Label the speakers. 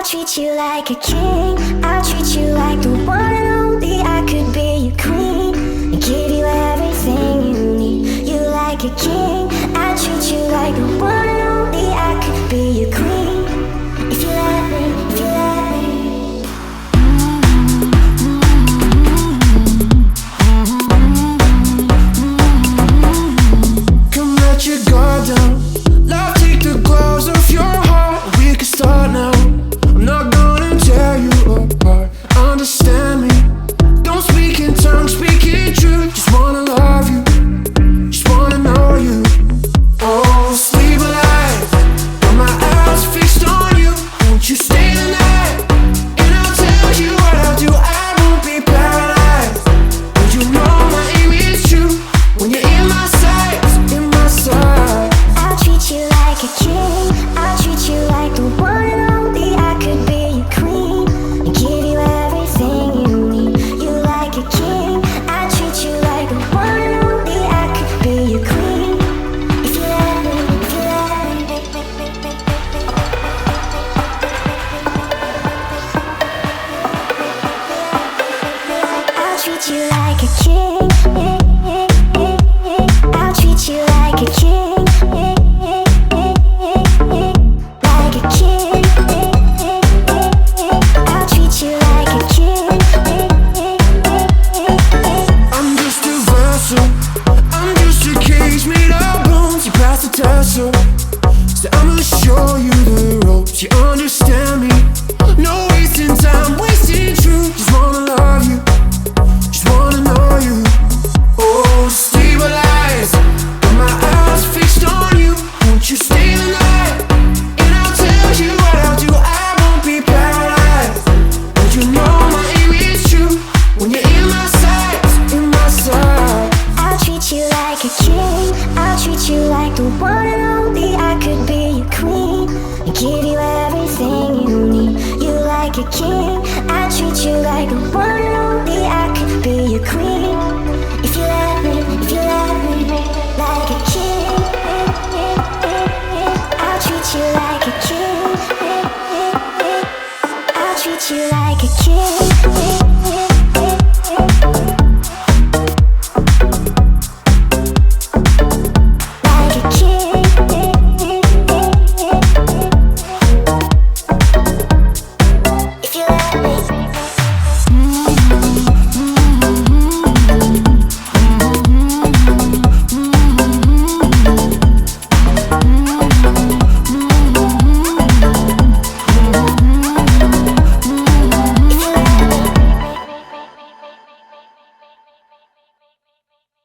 Speaker 1: treat you like a king. I'll treat you like the one and only. I could be your queen and give you everything you need. You like a king. I'll treat you like the one and only. I could be your queen if you let me, if you let me.
Speaker 2: Come let your guard down. Love, take the gloves off your heart. We can start now. I'm not gonna tear you apart. Understand me. Don't speak in tongues, speak in truth. Just wanna love you, just wanna know you. Oh, sleep alive. Got my eyes fixed on you. Won't you stay the night? And I'll tell you what I'll do. I won't be paralyzed. And you know my aim is true. When you're in my sight, in my sight.
Speaker 1: I'll treat you like a king. I'll treat you like the one and only. I could be your queen and give you everything you need. You like a king. I'll treat you like the one and only. I could be your queen if you let me, if you let me. I'll treat you like a king. I'll treat you like a king. Like a king. I'll treat you like a king.
Speaker 2: I'm just a vessel. I'm just a cage made of bones. You pass the test, so I'ma show you the ropes. You understand me? No wasting time, wasting truth. Just wanna love you, just wanna know you. Oh, stabilize. Got my eyes fixed on you. Won't you stay the night? And I'll tell you what I'll do. I won't be paralyzed. And you know my aim is true. When you're in my sight, in my sight.
Speaker 1: I'll treat you like a king. I'll treat you like the one and only. I could be your queen and give you everything you need. You like a king. I'll treat you like the one and only. I could be your queen if you let me, if you let me. Like a king. I'll treat you like a king. I'll treat you like a king.